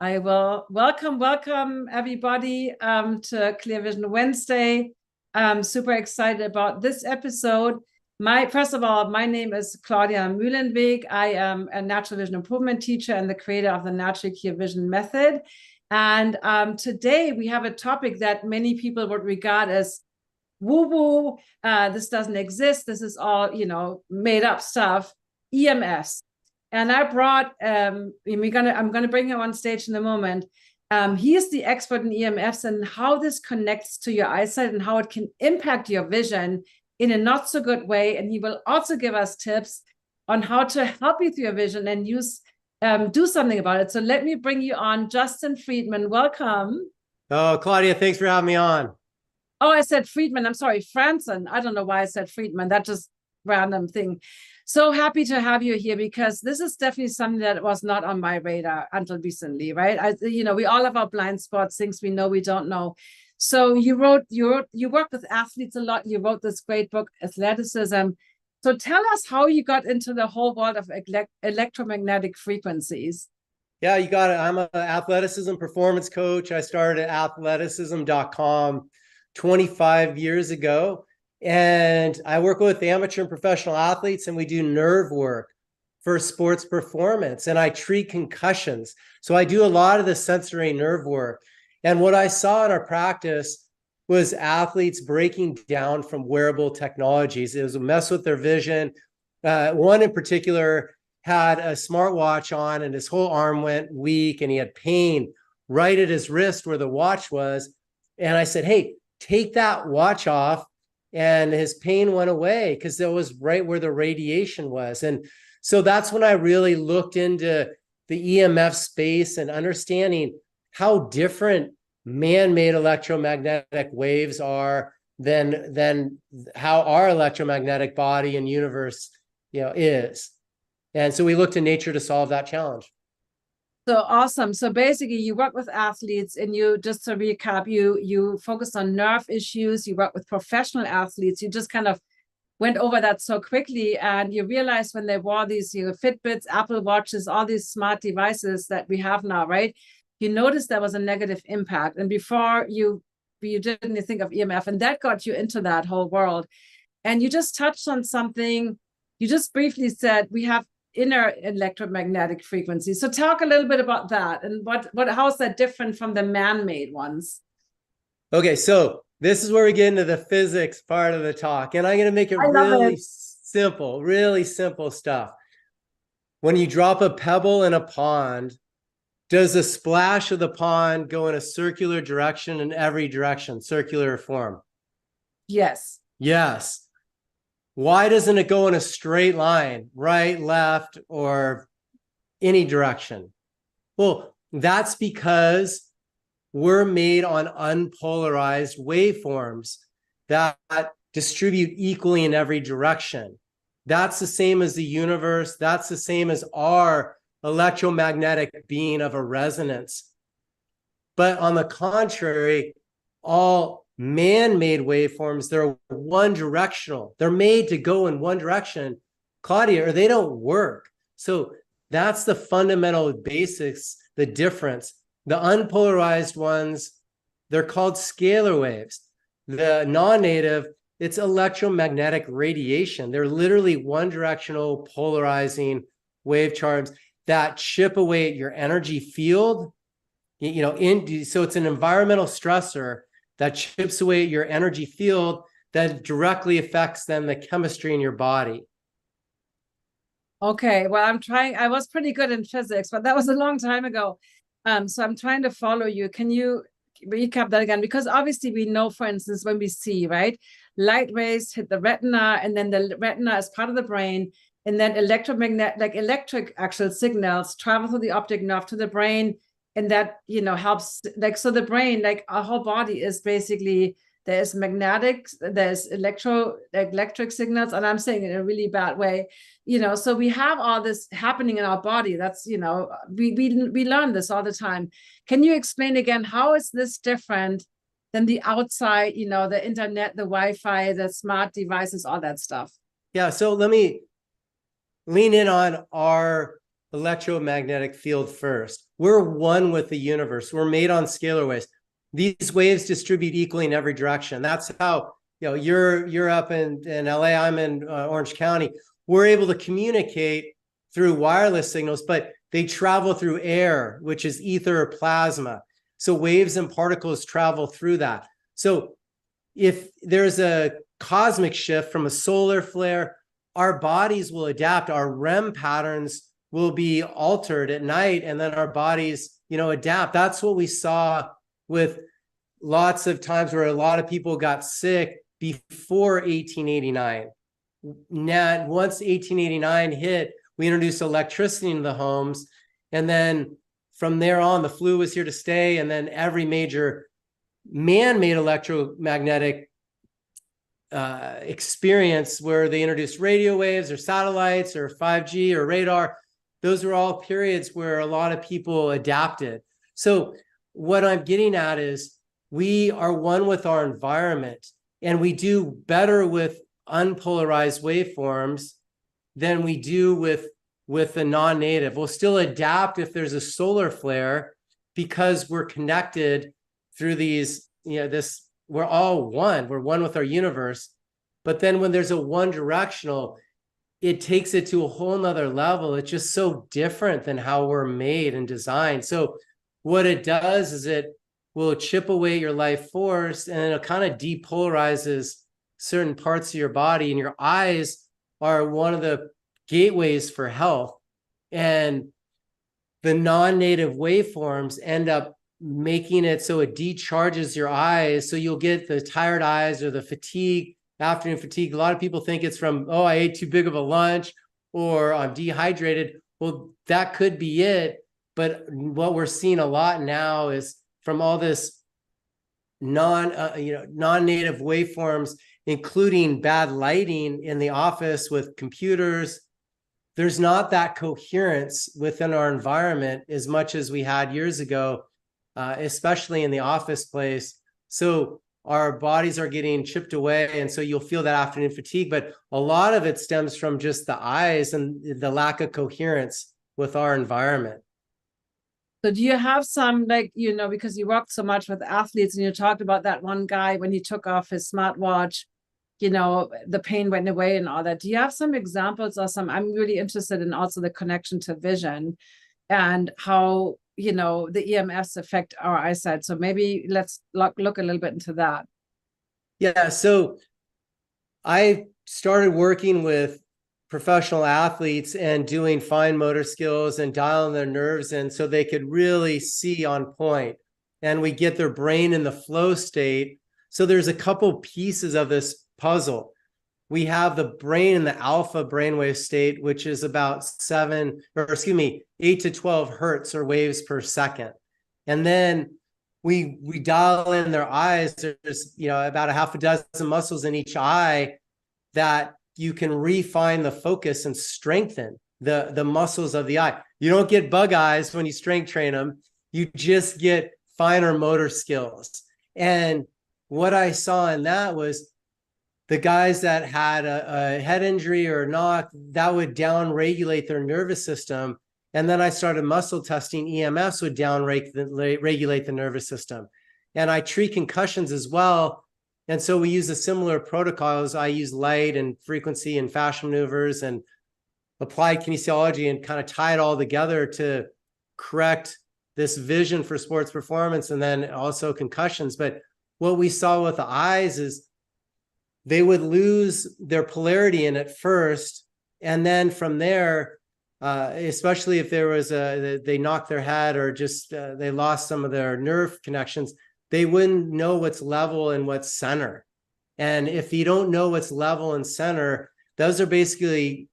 I will welcome everybody to Clear Vision Wednesday. I'm super excited about this episode. First of all, my name is Claudia Mühlenweg. I am a natural vision improvement teacher and the creator of the Natural Clear Vision method. And today we have a topic that many people would regard as woo-woo. This doesn't exist. This is all, made up stuff. EMFs. And I brought, I'm gonna bring him on stage in a moment. He is the expert in EMFs and how this connects to your eyesight and how it can impact your vision in a not so good way. And he will also give us tips on how to help you through your vision and do something about it. So let me bring you on, Justin Friedman. Welcome. Oh, Claudia, thanks for having me on. Oh, I said Friedman. I'm sorry, Frandson. I don't know why I said Friedman. That just random thing. So happy to have you here because this is definitely something that was not on my radar until recently, right? We all have our blind spots, things we know, we don't know. So you work with athletes a lot. You wrote this great book, Athleticism. So tell us how you got into the whole world of electromagnetic frequencies. Yeah, you got it. I'm an athleticism performance coach. I started at athleticism.com 25 years ago. And I work with amateur and professional athletes, and we do nerve work for sports performance. And I treat concussions. So I do a lot of the sensory nerve work. And what I saw in our practice was athletes breaking down from wearable technologies. It was a mess with their vision. One in particular had a smartwatch on, and his whole arm went weak, and he had pain right at his wrist where the watch was. And I said, hey, take that watch off. And his pain went away because that was right where the radiation was. And so that's when I really looked into the EMF space and understanding how different man-made electromagnetic waves are than how our electromagnetic body and universe, is. And so we looked to nature to solve that challenge. So awesome. So basically you work with athletes, and just to recap, you focus on nerve issues, you work with professional athletes. You just kind of went over that so quickly, and you realized when they wore these Fitbits, Apple Watches, all these smart devices that we have now, right? You noticed there was a negative impact. And before you didn't think of EMF, and that got you into that whole world. And you just touched on something. You just briefly said we have inner electromagnetic frequencies. So talk a little bit about that and how is that different from the man-made ones? Okay, so this is where we get into the physics part of the talk, and I'm going to make it really simple stuff. When you drop a pebble in a pond, does the splash of the pond go in a circular direction in every direction, circular form? Yes. Yes. Why doesn't it go in a straight line, right, left, or any direction? Well, that's because we're made on unpolarized waveforms that distribute equally in every direction. That's the same as the universe. That's the same as our electromagnetic being of a resonance. But on the contrary, all man-made waveforms, they're one directional. They're made to go in one direction, Claudia, or they don't work. So that's the fundamental basics, the difference. The unpolarized ones, they're called scalar waves. The non-native, it's electromagnetic radiation. They're literally one directional polarizing wave charms that chip away at your energy field. So it's an environmental stressor that chips away at your energy field that directly affects then the chemistry in your body. Okay, well, I was pretty good in physics, but that was a long time ago. So I'm trying to follow you. Can you recap that again? Because obviously we know, for instance, when we see, right, light rays hit the retina, and then the retina is part of the brain, and then electric actual signals travel through the optic nerve to the brain. And that, helps, so the brain, our whole body is basically, there's magnetics, there's electric signals, and I'm saying it in a really bad way, so we have all this happening in our body. That's, we learn this all the time. Can you explain again, how is this different than the outside, the internet, the Wi-Fi, the smart devices, all that stuff? Yeah, so let me lean in on our electromagnetic field first. We're one with the universe. We're made on scalar waves. These waves distribute equally in every direction. That's how, you're up in LA, I'm in Orange County. We're able to communicate through wireless signals, but they travel through air, which is ether or plasma. So waves and particles travel through that. So if there's a cosmic shift from a solar flare, our bodies will adapt. Our REM patterns will be altered at night, and then our bodies, adapt. That's what we saw with lots of times where a lot of people got sick before 1889. Now, once 1889 hit, we introduced electricity into the homes. And then from there on, the flu was here to stay. And then every major man-made electromagnetic experience where they introduced radio waves or satellites or 5G or radar, those were all periods where a lot of people adapted. So what I'm getting at is we are one with our environment, and we do better with unpolarized waveforms than we do with the non-native. We'll still adapt if there's a solar flare because we're connected through these, we're all one. We're one with our universe. But then when there's a one directional, it takes it to a whole nother level. It's just so different than how we're made and designed. So what it does is it will chip away your life force, and it kind of depolarizes certain parts of your body, and your eyes are one of the gateways for health. And the non-native waveforms end up making it so it decharges your eyes. So you'll get the tired eyes or the fatigue, afternoon fatigue. A lot of people think it's from, oh, I ate too big of a lunch or I'm dehydrated. Well, that could be it. But what we're seeing a lot now is from all this non-native waveforms, including bad lighting in the office with computers, there's not that coherence within our environment as much as we had years ago, especially in the office place. So our bodies are getting chipped away, and so you'll feel that afternoon fatigue, but a lot of it stems from just the eyes and the lack of coherence with our environment. So do you have some, because you worked so much with athletes, and you talked about that one guy when he took off his smartwatch, the pain went away and all that. Do you have some examples or I'm really interested in also the connection to vision and how, the EMFs affect our eyesight. So maybe let's look a little bit into that. Yeah. So I started working with professional athletes and doing fine motor skills and dialing their nerves in so they could really see on point, and we get their brain in the flow state. So there's a couple pieces of this puzzle. We have the brain in the alpha brainwave state, which is about 8 to 12 hertz or waves per second. And then we dial in their eyes. There's about a half a dozen muscles in each eye that you can refine the focus and strengthen the muscles of the eye. You don't get bug eyes when you strength train them. You just get finer motor skills. And what I saw in that was the guys that had a head injury or a knock, that would down-regulate their nervous system. And then I started muscle testing. EMFs would down-regulate the nervous system. And I treat concussions as well. And so we use a similar protocols. I use light and frequency and fascia maneuvers and applied kinesiology and kind of tie it all together to correct this vision for sports performance and then also concussions. But what we saw with the eyes is they would lose their polarity in it first. And then from there, especially if there was they knocked their head or just they lost some of their nerve connections, they wouldn't know what's level and what's center. And if you don't know what's level and center, those are basically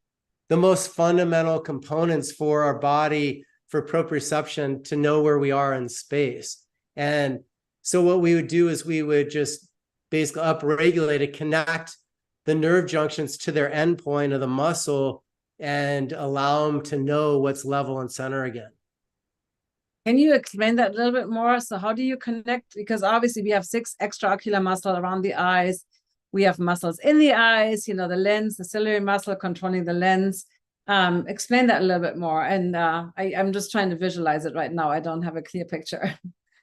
the most fundamental components for our body for proprioception to know where we are in space. And so what we would do is we would just basically upregulate it, connect the nerve junctions to their endpoint of the muscle and allow them to know what's level and center again. Can you explain that a little bit more? So how do you connect? Because obviously we have 6 extraocular muscles around the eyes. We have muscles in the eyes, the lens, the ciliary muscle controlling the lens. explain that a little bit more. And I'm just trying to visualize it right now. I don't have a clear picture.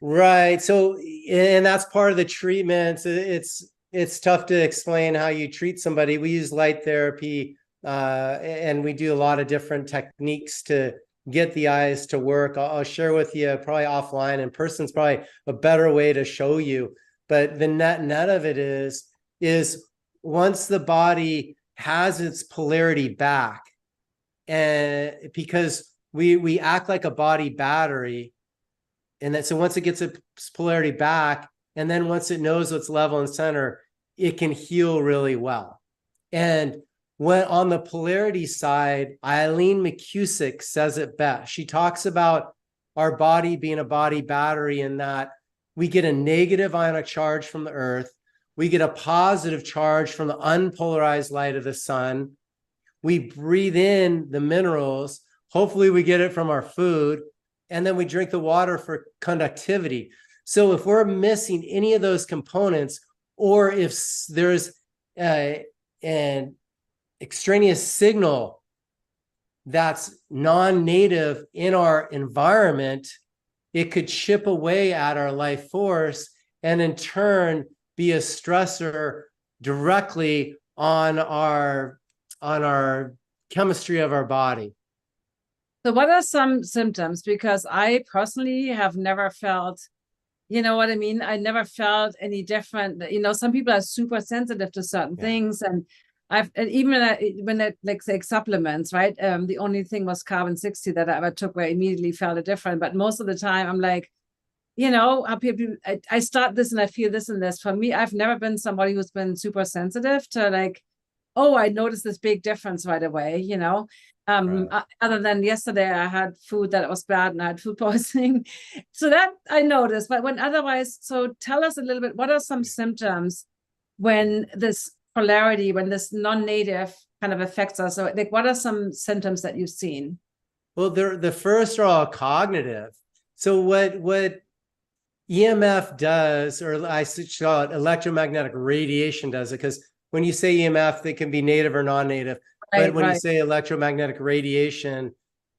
Right. So, and that's part of the treatment. It's tough to explain how you treat somebody. We use light therapy, and we do a lot of different techniques to get the eyes to work. I'll share with you probably offline. In person's probably a better way to show you. But the net of it is once the body has its polarity back, and because we act like a body battery. And that, so once it gets its polarity back, and then once it knows what's level and center, it can heal really well. And when on the polarity side, Eileen McCusick says it best. She talks about our body being a body battery in that we get a negative ionic charge from the earth. We get a positive charge from the unpolarized light of the sun. We breathe in the minerals. Hopefully we get it from our food. And then we drink the water for conductivity. So if we're missing any of those components, or if there's an extraneous signal that's non-native in our environment, it could chip away at our life force and in turn be a stressor directly on our chemistry of our body. So what are some symptoms? Because I personally have never felt, you know what I mean? I never felt any different. You know, some people are super sensitive to certain things. And even when I like take supplements, right? The only thing was carbon 60 that I ever took where I immediately felt it different. But most of the time I'm like, you know, I start this and I feel this and this. For me, I've never been somebody who's been super sensitive to like, oh, I noticed this big difference right away, you know. Right. Other than yesterday, I had food that was bad and I had food poisoning. So that I noticed, but when otherwise, so tell us a little bit, what are some symptoms when this polarity, when this non-native kind of affects us? So like, what are some symptoms that you've seen? Well, the first are all cognitive. So what EMF does, or I call it electromagnetic radiation does it, because when you say EMF, they can be native or non-native. But when you say electromagnetic radiation,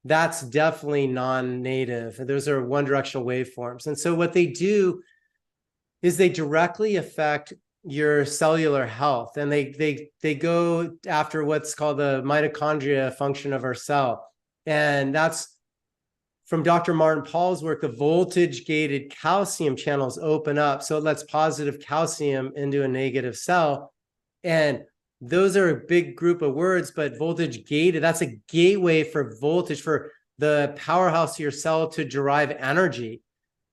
that's definitely non-native. Those are one-directional waveforms. And so what they do is they directly affect your cellular health. And they go after what's called the mitochondria function of our cell. And that's from Dr. Martin Paul's work. The voltage-gated calcium channels open up. So it lets positive calcium into a negative cell. And those are a big group of words, but voltage gated, that's a gateway for voltage, for the powerhouse of your cell to derive energy.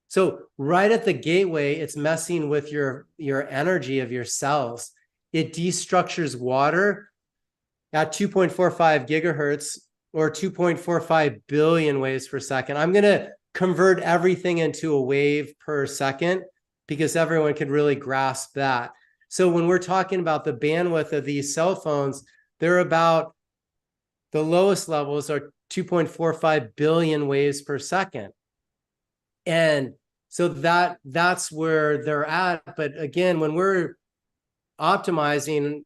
So right at the gateway, it's messing with your energy of your cells. It destructures water at 2.45 gigahertz or 2.45 billion waves per second. I'm going to convert everything into a wave per second because everyone can really grasp that. So when we're talking about the bandwidth of these cell phones, they're about, the lowest levels are 2.45 billion waves per second. And so that's where they're at. But again, when we're optimizing,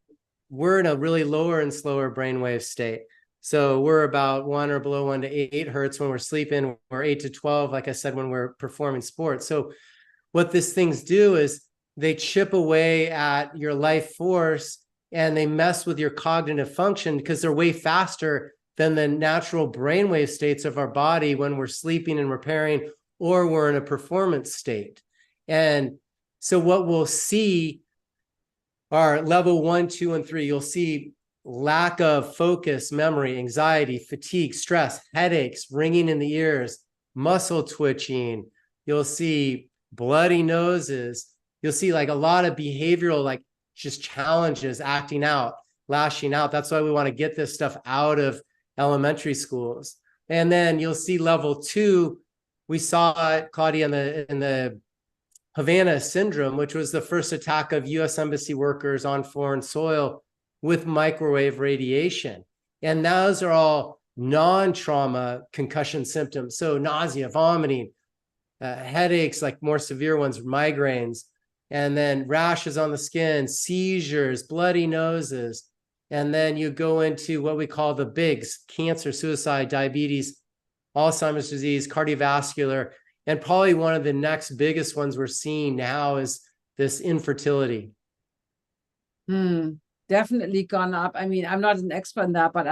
we're in a really lower and slower brainwave state. So we're about 1 or below 1 to 8 hertz when we're sleeping. We're 8 to 12, like I said, when we're performing sports. So what these things do is they chip away at your life force and they mess with your cognitive function because they're way faster than the natural brainwave states of our body when we're sleeping and repairing or we're in a performance state. And so what we'll see are level 1, 2, and 3. You'll see lack of focus, memory, anxiety, fatigue, stress, headaches, ringing in the ears, muscle twitching. You'll see bloody noses. You'll see like a lot of behavioral, like just challenges, acting out, lashing out. That's why we want to get this stuff out of elementary schools. And then you'll see level 2. We saw it, Claudia, in the Havana syndrome, which was the first attack of U.S. embassy workers on foreign soil with microwave radiation. And those are all non-trauma concussion symptoms. So nausea, vomiting, headaches, like more severe ones, migraines, and then rashes on the skin, seizures, bloody noses. And then you go into what we call the bigs: cancer, suicide, diabetes, Alzheimer's disease, cardiovascular. And probably one of the next biggest ones we're seeing now is this infertility. Definitely gone up. I mean, I'm not an expert in that, but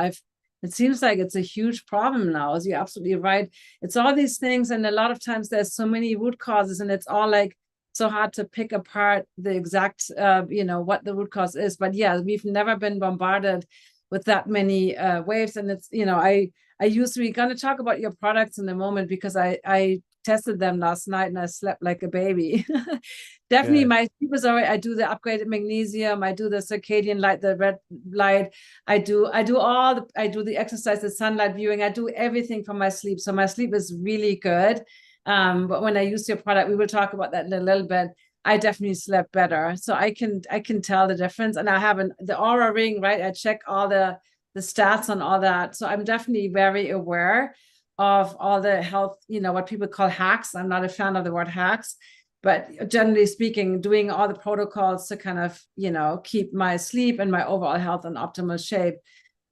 it seems like it's a huge problem now. You're absolutely right. It's all these things, and a lot of times there's so many root causes, and it's all like so hard to pick apart the exact, what the root cause is. But yeah, we've never been bombarded with that many waves, and it's, we're going to talk about your products in a moment, because I tested them last night and I slept like a baby. Definitely. Good. My sleep is alright. I do the upgraded magnesium, I do the circadian light, the red light, I do the exercise, the sunlight viewing, I do everything for my sleep. So my sleep is really good. But when I use your product, we will talk about that in a little bit, I definitely slept better. So I can tell the difference. And I have the Aura ring, right? I check all the stats on all that. So I'm definitely very aware of all the health, what people call hacks. I'm not a fan of the word hacks, but generally speaking, doing all the protocols to kind of, keep my sleep and my overall health in optimal shape.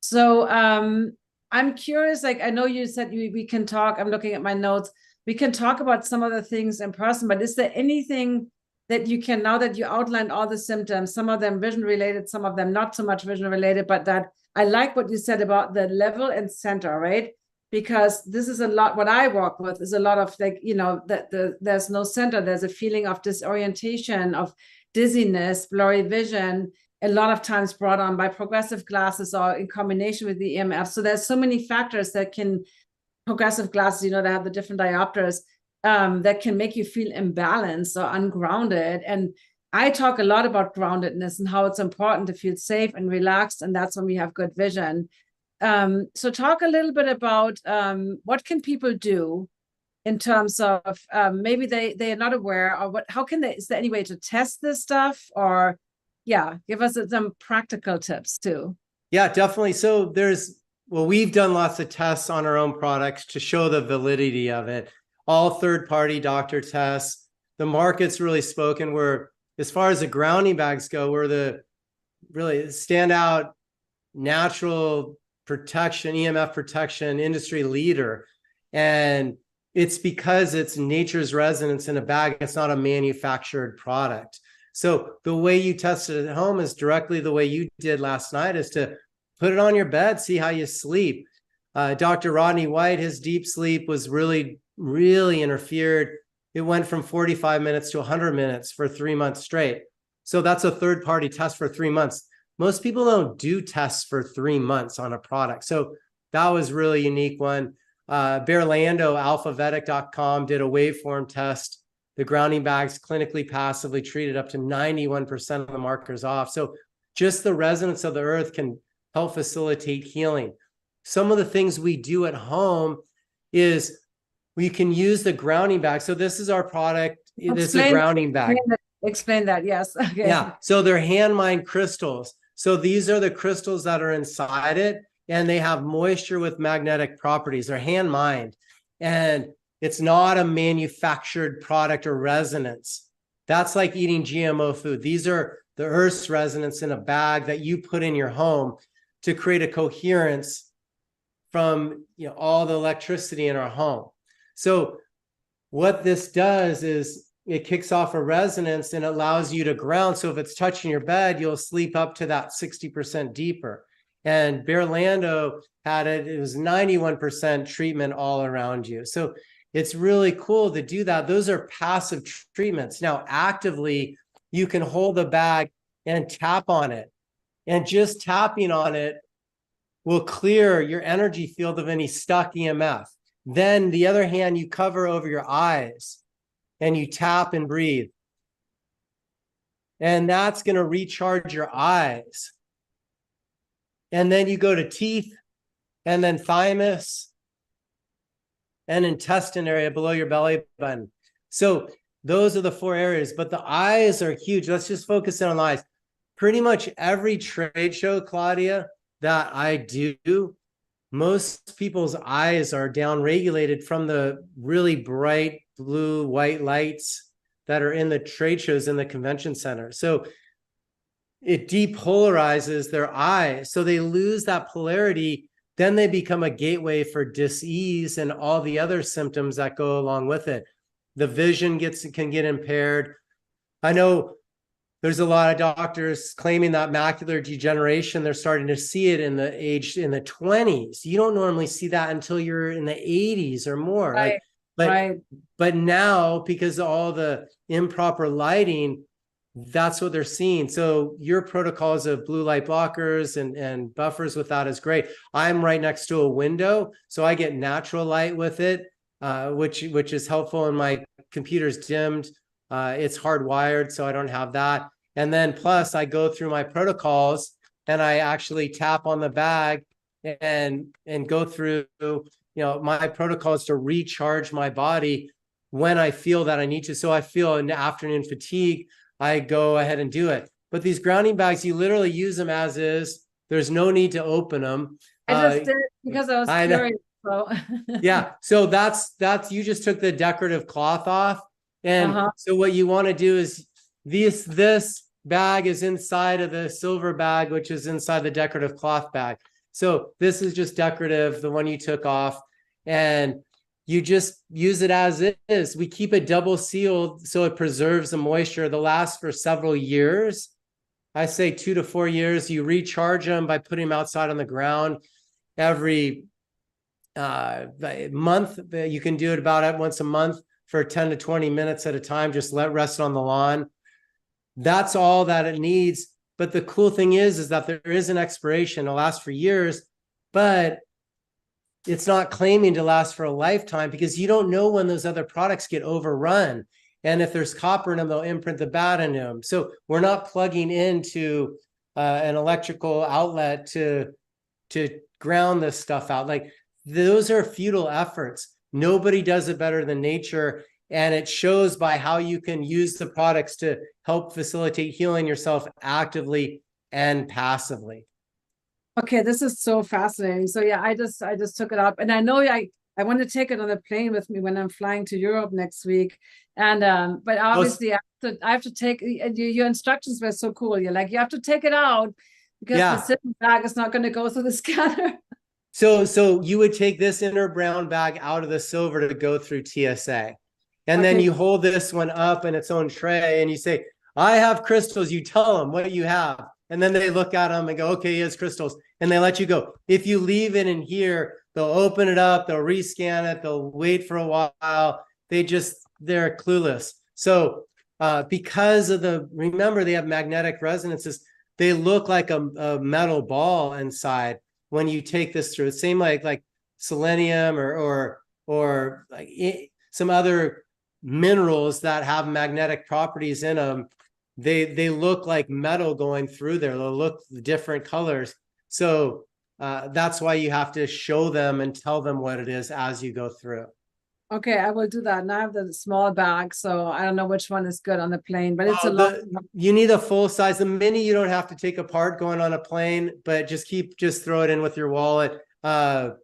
So I'm curious, like, I know you said we can talk, I'm looking at my notes, we can talk about some of the things in person, but is there anything that you can, now that you outlined all the symptoms, some of them vision related, some of them not so much vision related, but that I like what you said about the level and center, right? Because this is a lot, what I work with is a lot of like, there's no center, there's a feeling of disorientation, of dizziness, blurry vision, a lot of times brought on by progressive glasses or in combination with the EMF. So there's so many factors that can, progressive glasses, they have the different diopters, that can make you feel imbalanced or ungrounded. And I talk a lot about groundedness and how it's important to feel safe and relaxed, and that's when we have good vision. So talk a little bit about what can people do in terms of maybe they are not aware, or is there any way to test this stuff, or give us some practical tips too. Yeah, definitely. So we've done lots of tests on our own products to show the validity of it. All third-party doctor tests. The market's really spoken. As far as the grounding bags go, we're the really standout natural protection, EMF protection industry leader. And it's because it's nature's resonance in a bag. It's not a manufactured product. So the way you test it at home is directly the way you did last night, is to put it on your bed, see how you sleep. Dr. Rodney White, his deep sleep was really, really interfered. It went from 45 minutes to 100 minutes for 3 months straight. So that's a third-party test for 3 months. Most people don't do tests for 3 months on a product. So that was really unique one. Berlando, alphavetic.com did a waveform test. The grounding bags clinically passively treated up to 91% of the markers off. So just the resonance of the earth can help facilitate healing. Some of the things we do at home is we can use the grounding bag. So this is our product. This is a grounding bag. Explain that. Yes. Okay. Yeah. So they're hand mined crystals. So these are the crystals that are inside it, and they have moisture with magnetic properties. They're hand mined, and it's not a manufactured product or resonance. That's like eating GMO food. These are the earth's resonance in a bag that you put in your home to create a coherence from all the electricity in our home. So what this does is it kicks off a resonance and allows you to ground. So if it's touching your bed, you'll sleep up to that 60% deeper. And Berlando had it was 91% treatment all around you. So it's really cool to do that. Those are passive treatments. Now, actively, you can hold the bag and tap on it. And just tapping on it will clear your energy field of any stuck EMF. Then the other hand, you cover over your eyes and you tap and breathe. And that's going to recharge your eyes. And then you go to teeth, and then thymus, and intestine area below your belly button. So those are the 4 areas, but the eyes are huge. Let's just focus in on the eyes. Pretty much every trade show, Claudia, that I do, most people's eyes are down-regulated from the really bright blue, white lights that are in the trade shows in the convention center. So it depolarizes their eyes. So they lose that polarity. Then they become a gateway for dis-ease and all the other symptoms that go along with it. The vision can get impaired. I know there's a lot of doctors claiming that macular degeneration, they're starting to see it in the 20s. You don't normally see that until you're in the 80s or more. Right. But now, because of all the improper lighting, that's what they're seeing. So your protocols of blue light blockers and buffers with that is great. I'm right next to a window, so I get natural light with it, which is helpful. And my computer's dimmed. It's hardwired, so I don't have that. And then plus I go through my protocols and I actually tap on the bag and go through, my protocols to recharge my body when I feel that I need to. So I feel an afternoon fatigue, I go ahead and do it. But these grounding bags, you literally use them as is. There's no need to open them. I just did because I was curious. So. Yeah. So that's you just took the decorative cloth off. And so what you want to do is this bag is inside of the silver bag, which is inside the decorative cloth bag. So this is just decorative, the one you took off, and you just use it as is. We keep it double sealed so it preserves the moisture. They'll last for several years. I say 2 to 4 years. You recharge them by putting them outside on the ground every month. You can do it about once a month for 10 to 20 minutes at a time. Just let rest on the lawn. That's all that it needs. But the cool thing is that there is an expiration. It'll last for years, but it's not claiming to last for a lifetime because you don't know when those other products get overrun. And if there's copper in them, they'll imprint the bad in them. So we're not plugging into an electrical outlet to ground this stuff out. Like, those are futile efforts. Nobody does it better than nature. And it shows by how you can use the products to help facilitate healing yourself actively and passively. Okay, this is so fascinating. So yeah, I just took it up, and I know I want to take it on the plane with me when I'm flying to Europe next week. And but obviously I have to take your instructions were so cool. You're like, you have to take it out because the sitting bag is not going to go through the scanner. So you would take this inner brown bag out of the silver to go through TSA. And then you hold this one up in its own tray and you say, I have crystals. You tell them what you have. And then they look at them and go, okay, he has crystals. And they let you go. If you leave it in here, they'll open it up. They'll rescan it. They'll wait for a while. They're clueless. So because of remember, they have magnetic resonances. They look like a metal ball inside when you take this through. It's same like selenium or like some other minerals that have magnetic properties in them. They look like metal going through there. They'll look different colors. So that's why you have to show them and tell them what it is as you go through. Okay, I will do that. And I have the small bag, so I don't know which one is good on the plane, but it's a lot. You need a full size. The mini you don't have to take apart going on a plane, but just throw it in with your wallet. So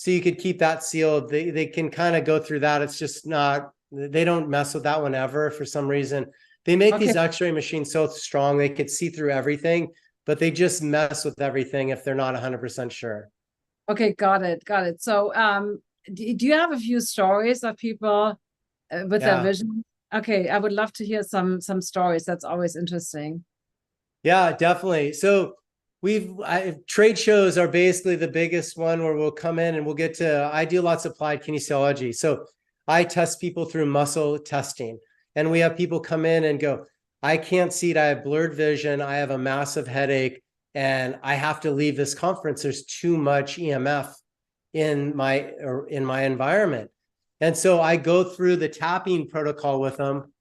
you could keep that sealed. They can kind of go through that. It's just not, they don't mess with that one ever for some reason. They make these x-ray machines so strong they could see through everything, but they just mess with everything if they're not 100% sure. Okay, got it. So do you have a few stories of people with their vision? Okay, I would love to hear some stories. That's always interesting. Yeah, definitely. So trade shows are basically the biggest one where we'll come in and I do lots of applied kinesiology. So I test people through muscle testing. And we have people come in and go, I can't see it. I have blurred vision. I have a massive headache and I have to leave this conference. There's too much EMF in my environment. And so I go through the tapping protocol with them,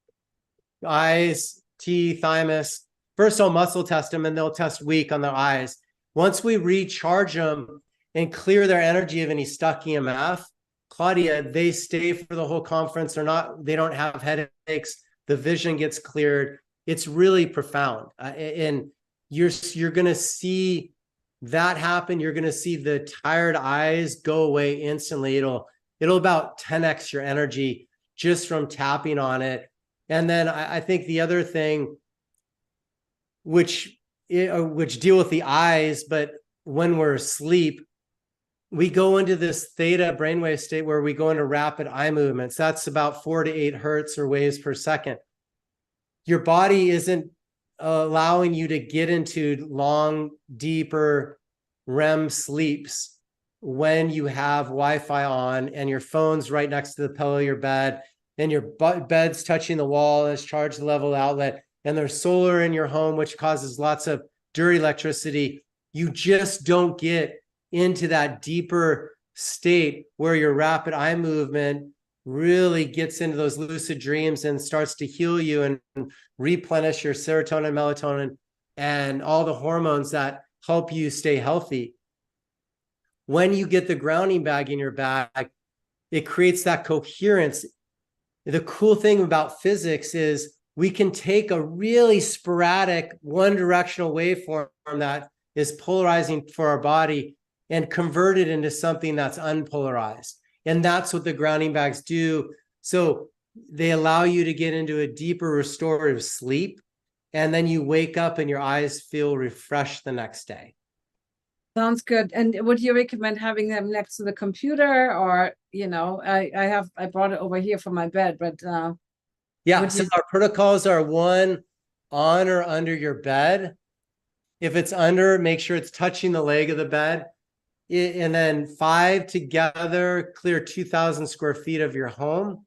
eyes, teeth, thymus. First I'll muscle test them and they'll test weak on their eyes. Once we recharge them and clear their energy of any stuck EMF, Claudia, they stay for the whole conference. They don't have headaches. The vision gets cleared. It's really profound. And you're going to see that happen. You're going to see the tired eyes go away instantly. It'll about 10x your energy just from tapping on it. And then I think the other thing, which which deal with the eyes, but when we're asleep, we go into this theta brainwave state where we go into rapid eye movements. That's about 4 to 8 hertz or waves per second. Your body isn't allowing you to get into long, deeper REM sleeps when you have Wi-Fi on and your phone's right next to the pillow of your bed and your bed's touching the wall and it's charged level outlet and there's solar in your home, which causes lots of dirty electricity. You just don't get into that deeper state where your rapid eye movement really gets into those lucid dreams and starts to heal you and replenish your serotonin, melatonin, and all the hormones that help you stay healthy. When you get the grounding bag in your bag, it creates that coherence. The cool thing about physics is we can take a really sporadic one-directional waveform that is polarizing for our body and convert it into something that's unpolarized. And that's what the grounding bags do. So they allow you to get into a deeper restorative sleep. And then you wake up and your eyes feel refreshed the next day. Sounds good. And would you recommend having them next to the computer, or, you know, I brought it over here from my bed, but yeah, so our protocols are one on or under your bed. If it's under, make sure it's touching the leg of the bed. And then 5 together, clear 2,000 square feet of your home.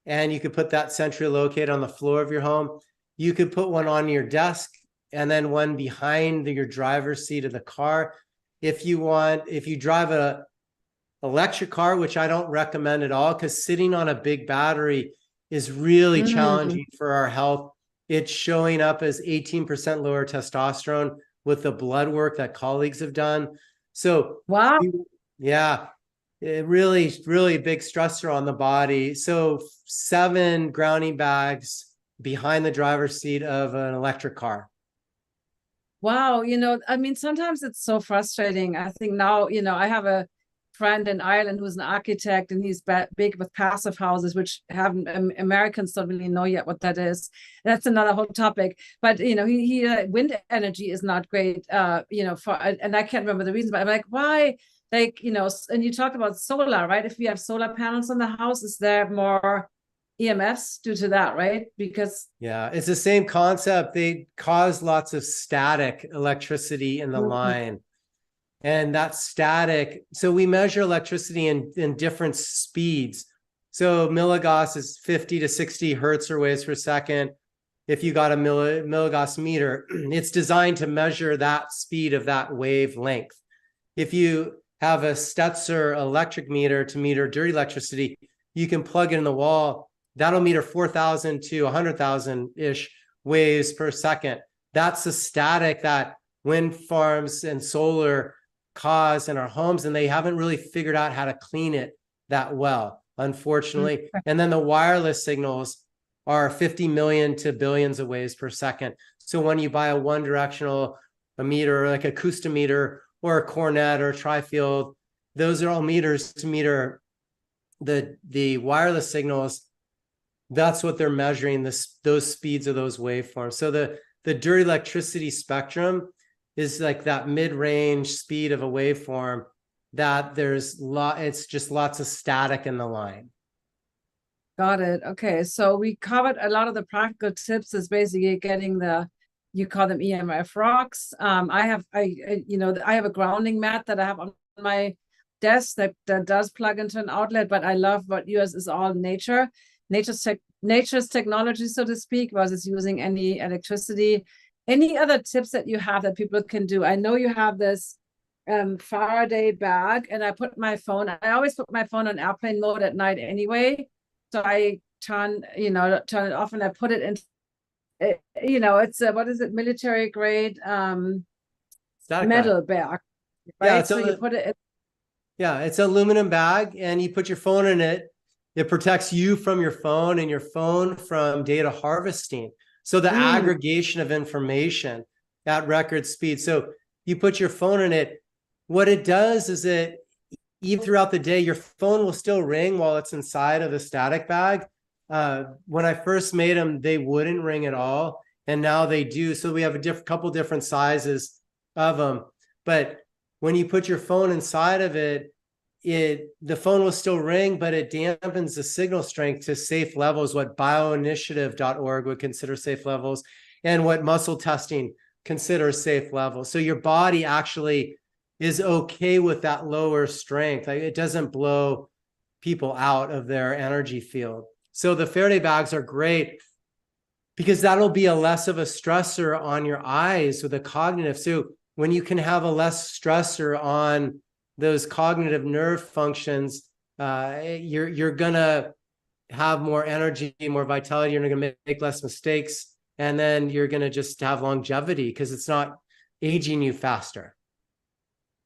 And you could put that centrally located on the floor of your home. You could put one on your desk and then one behind your driver's seat of the car. If you want, if you drive a electric car, which I don't recommend at all, because sitting on a big battery is really challenging for our health. It's showing up as 18% lower testosterone with the blood work that colleagues have done. So, wow. Yeah, it really, really big stressor on the body. So 7 grounding bags behind the driver's seat of an electric car. Wow. You know, I mean, sometimes it's so frustrating. I think now, you know, I have a friend in Ireland who's an architect, and he's big with passive houses, which haven't Americans don't really know yet what that is. That's another whole topic. But you know, he wind energy is not great. You know, for, and I can't remember the reason, but I'm like, why? Like, you know, and you talk about solar, right? If you have solar panels on the house, is there more EMFs due to that, right? Because yeah, it's the same concept. They cause lots of static electricity in the line. And that's static. So we measure electricity in different speeds. So milligauss is 50 to 60 hertz or waves per second. If you got a milligauss meter, it's designed to measure that speed of that wavelength. If you have a Stetzer electric meter to meter dirty electricity, you can plug it in the wall. That'll meter 4,000 to 100,000-ish waves per second. That's the static that wind farms and solar cause in our homes, and they haven't really figured out how to clean it that well, unfortunately. And then the wireless signals are 50 million to billions of waves per second. So when you buy a one-directional meter, like a acoustometer or a cornet or a trifield, those are all meters to meter the wireless signals. That's what they're measuring, those speeds of those waveforms. So the dirty electricity spectrum is like that mid-range speed of a waveform that it's just lots of static in the line. Got it. Okay. So we covered a lot of the practical tips is basically getting you call them EMF rocks. I have a grounding mat that I have on my desk that does plug into an outlet, but I love what yours is all nature's technology, so to speak, versus using any electricity. Any other tips that you have that people can do? I know you have this Faraday bag, and I always put my phone on airplane mode at night anyway. So I turn it off, and I put it in, you know, it's what is it, military grade metal bag, right? Yeah, so you put it in. Yeah, it's an aluminum bag, and you put your phone in it. It protects you from your phone and your phone from data harvesting. So the aggregation of information at record speed. So you put your phone in it. What it does is even throughout the day, your phone will still ring while it's inside of the static bag. When I first made them, they wouldn't ring at all. And now they do. So we have a couple different sizes of them. But when you put your phone inside of it, the phone will still ring, but it dampens the signal strength to safe levels, what bioinitiative.org would consider safe levels, and what muscle testing considers safe levels. So your body actually is okay with that lower strength. Like, it doesn't blow people out of their energy field. So the Faraday bags are great because that'll be a less of a stressor on your eyes with a cognitive. So when you can have a less stressor on those cognitive nerve functions, you're gonna have more energy, more vitality. You're gonna make less mistakes, and then you're gonna just have longevity because it's not aging you faster.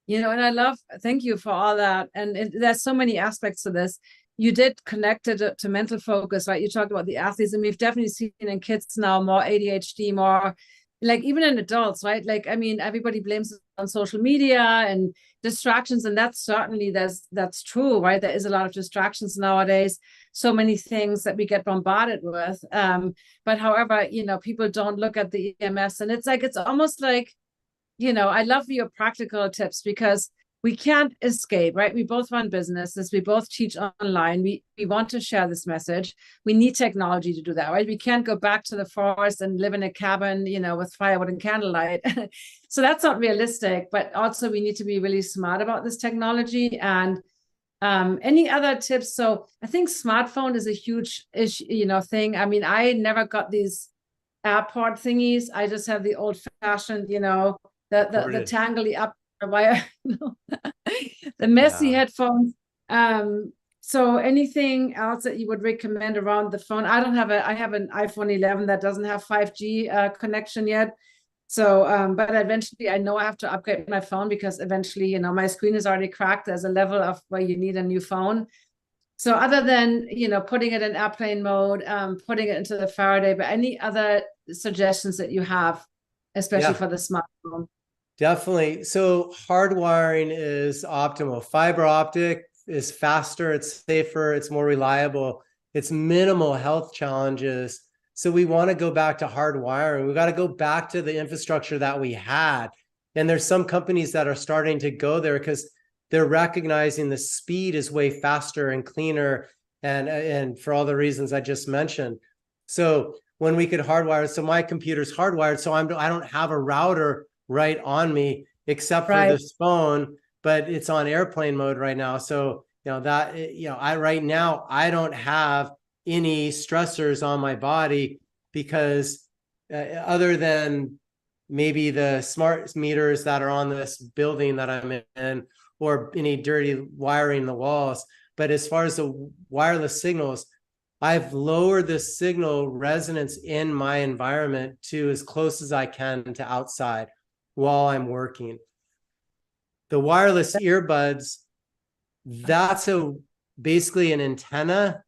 You know, and thank you for all that. And there's so many aspects to this. You did connect it to mental focus, right? You talked about the athletes, and we've definitely seen in kids now more ADHD, more like even in adults, right? Like, I mean, everybody blames it on social media and distractions, and that's certainly that's true, right? There is a lot of distractions nowadays, so many things that we get bombarded with. But however, you know, people don't look at the EMFs, and it's almost like, you know, I love your practical tips because we can't escape, right? We both run businesses. We both teach online. We want to share this message. We need technology to do that, right? We can't go back to the forest and live in a cabin, you know, with firewood and candlelight. So that's not realistic, but also we need to be really smart about this technology. And any other tips? So I think smartphone is a huge issue, you know, thing. I mean, I never got these AirPod thingies. I just have the old fashioned, you know, the tangly up wire, you know, the messy headphones. So anything else that you would recommend around the phone? I have an iPhone 11 that doesn't have 5G connection yet. So, but eventually I know I have to upgrade my phone because eventually, you know, my screen is already cracked. There's a level of where you need a new phone. So other than, you know, putting it in airplane mode, putting it into the Faraday, but any other suggestions that you have, especially for the smartphone? Definitely. So hardwiring is optimal. Fiber optic is faster, it's safer, it's more reliable, it's minimal health challenges. So we want to go back to hardwiring. We got to go back to the infrastructure that we had. And there's some companies that are starting to go there because they're recognizing the speed is way faster and cleaner, and for all the reasons I just mentioned. So when we could hardwire, so my computer's hardwired, so I don't have a router right on me except for this phone, but it's on airplane mode right now. So, you know, that, you know, right now I don't have any stressors on my body because other than maybe the smart meters that are on this building that I'm in, or any dirty wiring in the walls. But as far as the wireless signals, I've lowered the signal resonance in my environment to as close as I can to outside while I'm working. The wireless earbuds, that's basically an antenna.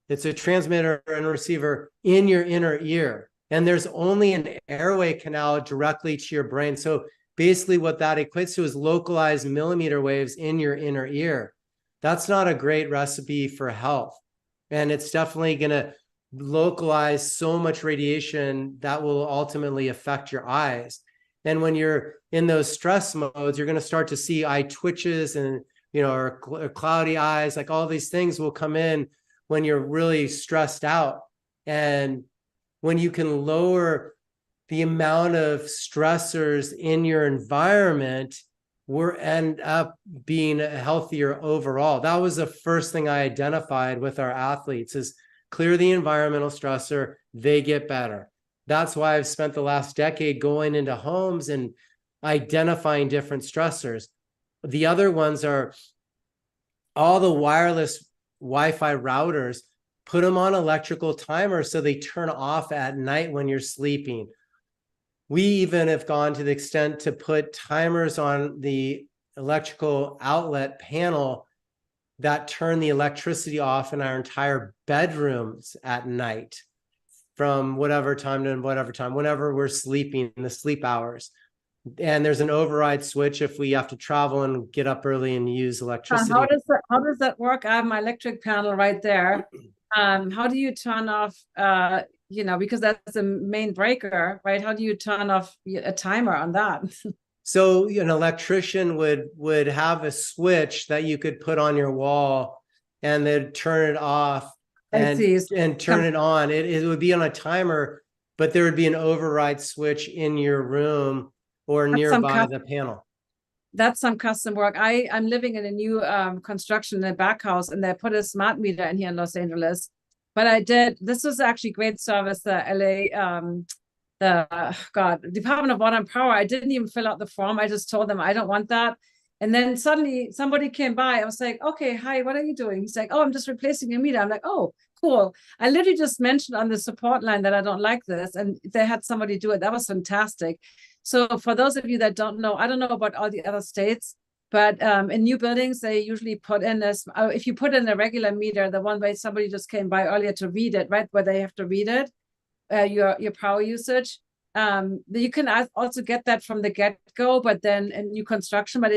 It's a transmitter and receiver in your inner ear. And there's only an airway canal directly to your brain. So basically what that equates to is localized millimeter waves in your inner ear. That's not a great recipe for health. And it's definitely going to localize so much radiation that will ultimately affect your eyes. And when you're in those stress modes, you're going to start to see eye twitches and, you know, or cloudy eyes, like all these things will come in when you're really stressed out. And when you can lower the amount of stressors in your environment, we'll end up being healthier overall. That was the first thing I identified with our athletes is clear the environmental stressor, they get better. That's why I've spent the last decade going into homes and identifying different stressors. The other ones are all the wireless Wi-Fi routers, put them on electrical timers so they turn off at night when you're sleeping. We even have gone to the extent to put timers on the electrical outlet panel that turn the electricity off in our entire bedrooms at night from whatever time to whatever time, whenever we're sleeping in the sleep hours. And there's an override switch if we have to travel and get up early and use electricity. How does that work? I have my electric panel right there. How do you turn off because that's the main breaker, right? How do you turn off a timer on that? So an electrician would have a switch that you could put on your wall and then turn it off and turn it on. It would be on a timer, but there would be an override switch in your room or nearby the panel. That's some custom work. I'm living in a new construction in a back house, and they put a smart meter in here in Los Angeles. But this was actually great service, the LA, Department of Water and Power. I didn't even fill out the form. I just told them I don't want that. And then suddenly somebody came by. I was like, okay, hi, what are you doing? He's like, oh, I'm just replacing your meter. I'm like, oh, cool. I literally just mentioned on the support line that I don't like this, and they had somebody do it. That was fantastic. So for those of you that don't know, I don't know about all the other states, but in new buildings, they usually put in this, if you put in a regular meter, the one way somebody just came by earlier to read it, right, where they have to read it, your power usage. You can also get that from the get-go, but then in new construction, but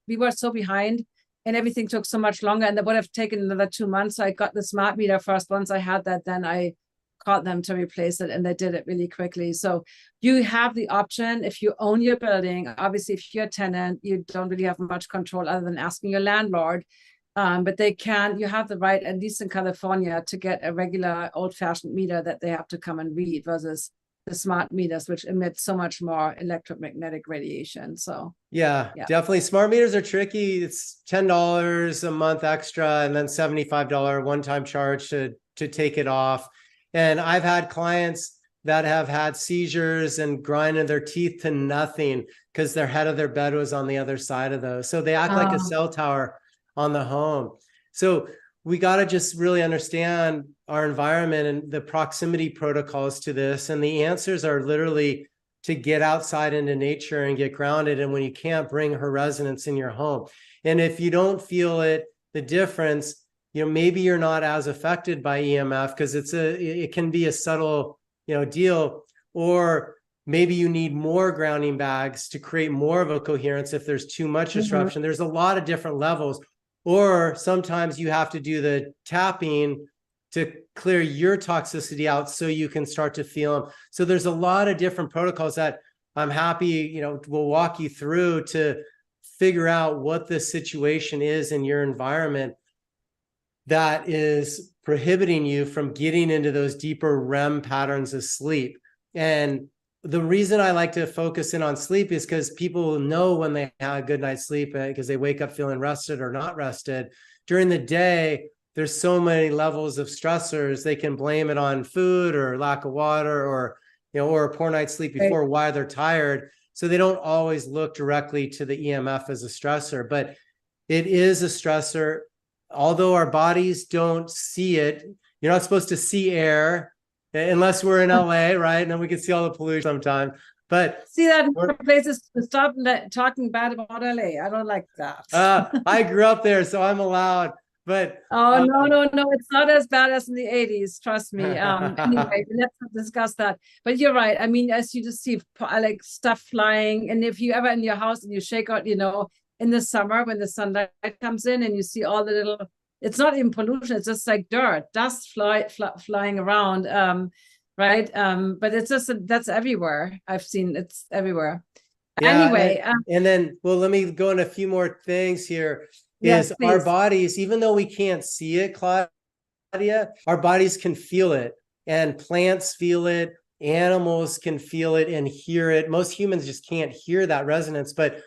we were so behind and everything took so much longer, and that would have taken another 2 months. So I got the smart meter first. Once I had that, then I called them to replace it, and they did it really quickly. So you have the option if you own your building. Obviously, if you're a tenant, you don't really have much control other than asking your landlord. But you have the right, at least in California, to get a regular old-fashioned meter that they have to come and read versus the smart meters, which emit so much more electromagnetic radiation. So yeah, definitely. Smart meters are tricky. It's $10 a month extra, and then $75 one-time charge to take it off. And I've had clients that have had seizures and grinding their teeth to nothing because their head of their bed was on the other side of those. So they act like a cell tower on the home. So we got to just really understand our environment and the proximity protocols to this. And the answers are literally to get outside into nature and get grounded. And when you can't, bring her resonance in your home. And if you don't feel the difference, maybe you're not as affected by EMF because it can be a subtle, deal, or maybe you need more grounding bags to create more of a coherence if there's too much disruption. There's a lot of different levels, or sometimes you have to do the tapping to clear your toxicity out so you can start to feel them. So there's a lot of different protocols that I'm happy, we'll walk you through to figure out what the situation is in your environment that is prohibiting you from getting into those deeper REM patterns of sleep. And the reason I like to focus in on sleep is because people know when they have a good night's sleep because they wake up feeling rested or not rested. During the day, there's so many levels of stressors. They can blame it on food or lack of water or a poor night's sleep before why they're tired. So they don't always look directly to the EMF as a stressor, but it is a stressor. Although our bodies don't see it, you're not supposed to see air unless we're in LA, right? And then we can see all the pollution sometime. But see that in places to stop talking bad about LA. I don't like that. I grew up there, so I'm allowed. But no, it's not as bad as in the 80s. Trust me. Anyway, let's not discuss that. But you're right. I mean, as you just see like stuff flying, and if you ever in your house and you shake out, in the summer when the sunlight comes in and you see all the little, it's not even pollution, it's just like dirt, dust flying around, right? But it's just, that's everywhere. I've seen it's everywhere. Yeah, anyway. And then, well, let me go into a few more things here. Yes, our bodies, even though we can't see it, Claudia, our bodies can feel it, and plants feel it, animals can feel it and hear it. Most humans just can't hear that resonance, but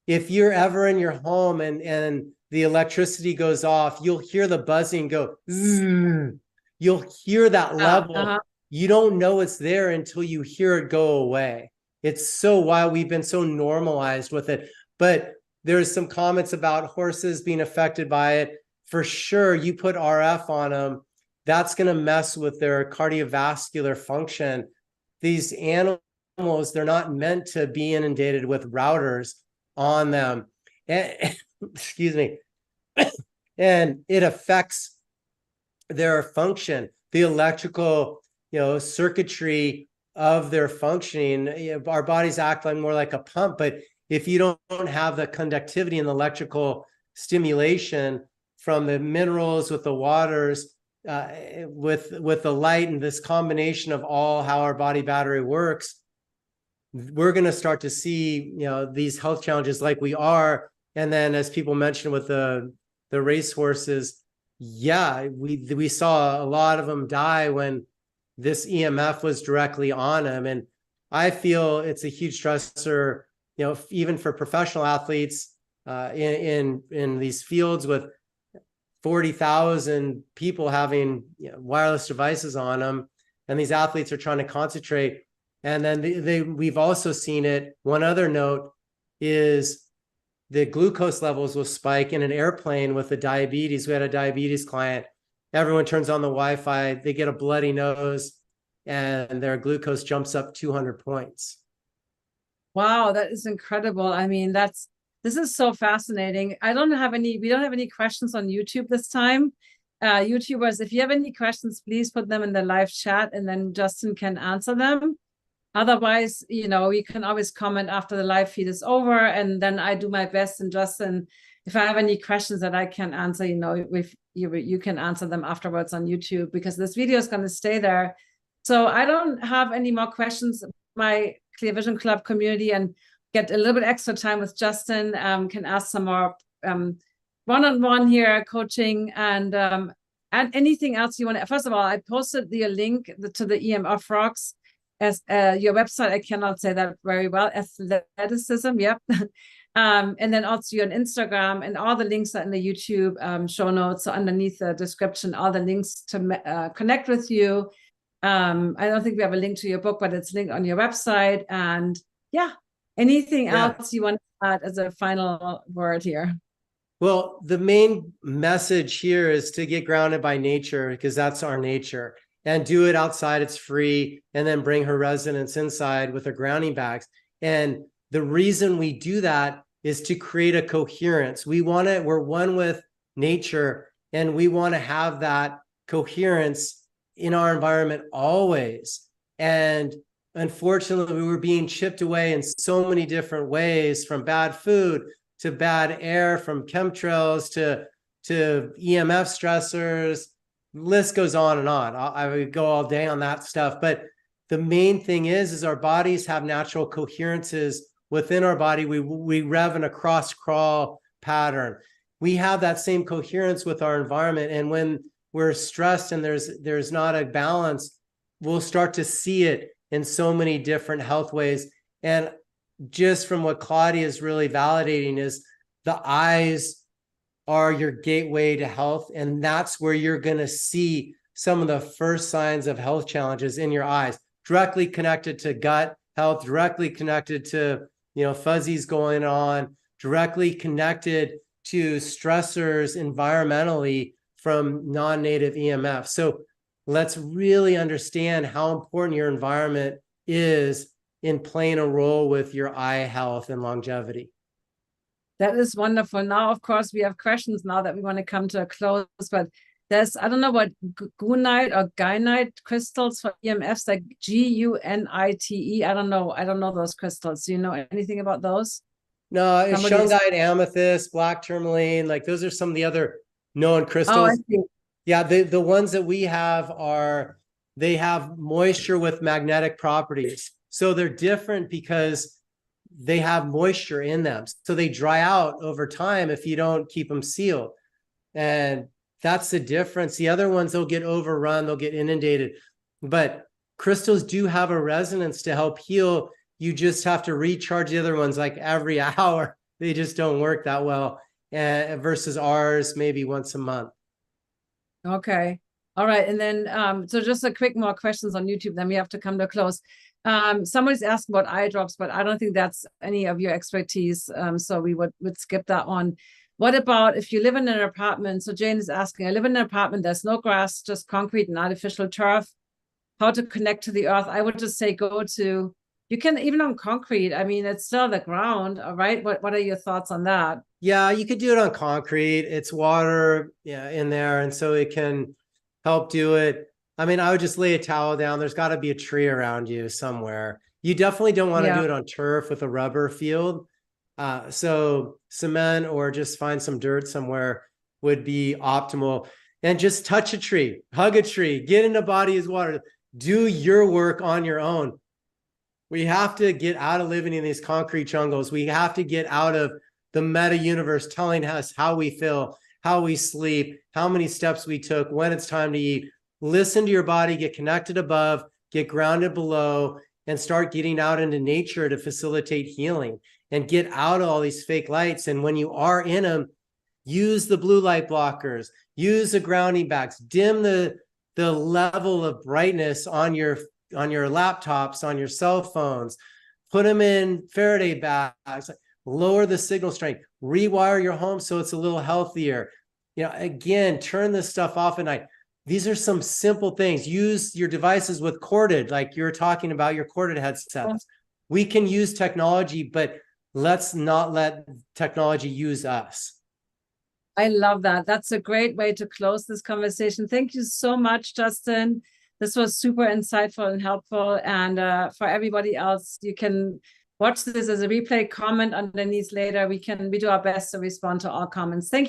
if you're ever in your home and the electricity goes off, you'll hear the buzzing go, zzz. You'll hear that level. You don't know it's there until you hear it go away. It's so wild. We've been so normalized with it. But there's some comments about horses being affected by it. For sure, you put RF on them, that's going to mess with their cardiovascular function. These animals, they're not meant to be inundated with routers on them, and excuse me, and it affects their function, the electrical, circuitry of their functioning. Our bodies act like more like a pump, but if you don't have the conductivity and the electrical stimulation from the minerals with the waters with the light and this combination of all how our body battery works, we're going to start to see, these health challenges like we are. And then, as people mentioned with the racehorses, we saw a lot of them die when this EMF was directly on them. And I feel it's a huge stressor, even for professional athletes in these fields with 40,000 people having wireless devices on them, and these athletes are trying to concentrate. And then we've also seen it. One other note is the glucose levels will spike in an airplane with the diabetes. We had a diabetes client. Everyone turns on the Wi-Fi, they get a bloody nose, and their glucose jumps up 200 points. Wow, that is incredible. I mean, this is so fascinating. We don't have any questions on YouTube this time. YouTubers, if you have any questions, please put them in the live chat and then Justin can answer them. Otherwise, you can always comment after the live feed is over, and then I do my best. And Justin, if I have any questions that I can answer, if you can answer them afterwards on YouTube, because this video is going to stay there. So I don't have any more questions. My Clear Vision Club community and get a little bit extra time with Justin, can ask some more one-on-one here coaching and anything else you want to. First of all, I posted the link to the EMF Rocks as your website. I cannot say that very well. Athleticism, yep. And then also your Instagram, and all the links are in the YouTube show notes. So underneath the description, all the links to connect with you. I don't think we have a link to your book, but it's linked on your website. And anything else you want to add as a final word here? Well, the main message here is to get grounded by nature, because that's our nature, and do it outside. It's free. And then bring her residents inside with her grounding bags. And the reason we do that is to create a coherence. We're one with nature, and we want to have that coherence in our environment always. And unfortunately, we were being chipped away in so many different ways, from bad food to bad air, from chemtrails to EMF stressors. The list goes on and on. I would go all day on that stuff. But the main thing is our bodies have natural coherences within our body. We rev in a cross crawl pattern. We have that same coherence with our environment. And when we're stressed and there's not a balance, we'll start to see it in so many different health ways. And just from what Claudia is really validating is the eyes are your gateway to health. And that's where you're going to see some of the first signs of health challenges in your eyes, directly connected to gut health, directly connected to, fuzzies going on, directly connected to stressors environmentally from non-native EMF. So let's really understand how important your environment is in playing a role with your eye health and longevity. That is wonderful. Now, of course, we have questions now that we want to come to a close, but there's, I don't know what gunite or guinite crystals for EMFs, like Gunite. I don't know those crystals. Do you know anything about those? No, it's shungite, amethyst, black tourmaline. Like those are some of the other known crystals. Oh, I see. Yeah, the ones that we have they have moisture with magnetic properties. So they're different because they have moisture in them. So they dry out over time if you don't keep them sealed. And that's the difference. The other ones, they'll get overrun, they'll get inundated. But crystals do have a resonance to help heal. You just have to recharge the other ones like every hour. They just don't work that well. Versus ours, maybe once a month. Okay. All right. And then, so just a quick more questions on YouTube, then we have to come to a close. Somebody's asking about eye drops, but I don't think that's any of your expertise. So we would skip that one. What about if you live in an apartment? So Jane is asking, I live in an apartment, there's no grass, just concrete and artificial turf. How to connect to the earth? I would just say you can, even on concrete, I mean, it's still the ground, all right? What are your thoughts on that? Yeah, you could do it on concrete. It's water in there, and so it can help do it. I mean, I would just lay a towel down. There's got to be a tree around you somewhere. You definitely don't want to do it on turf with a rubber field. So cement or just find some dirt somewhere would be optimal. and just touch a tree, hug a tree, get in a body of water, do your work on your own. We have to get out of living in these concrete jungles. We have to get out of the meta universe telling us how we feel, how we sleep, how many steps we took, when it's time to eat. Listen to your body, get connected above, get grounded below, and start getting out into nature to facilitate healing and get out of all these fake lights. And when you are in them, use the blue light blockers, use the grounding bags, dim the level of brightness on your laptops, on your cell phones, put them in Faraday bags, lower the signal strength, rewire your home so it's a little healthier. Again, turn this stuff off at night. These are some simple things. Use your devices with corded, like you're talking about your corded headsets. We can use technology, but let's not let technology use us. I love that. That's a great way to close this conversation. Thank you so much, Justin. This was super insightful and helpful. And for everybody else, you can watch this as a replay, comment underneath later. We do our best to respond to all comments. Thank you.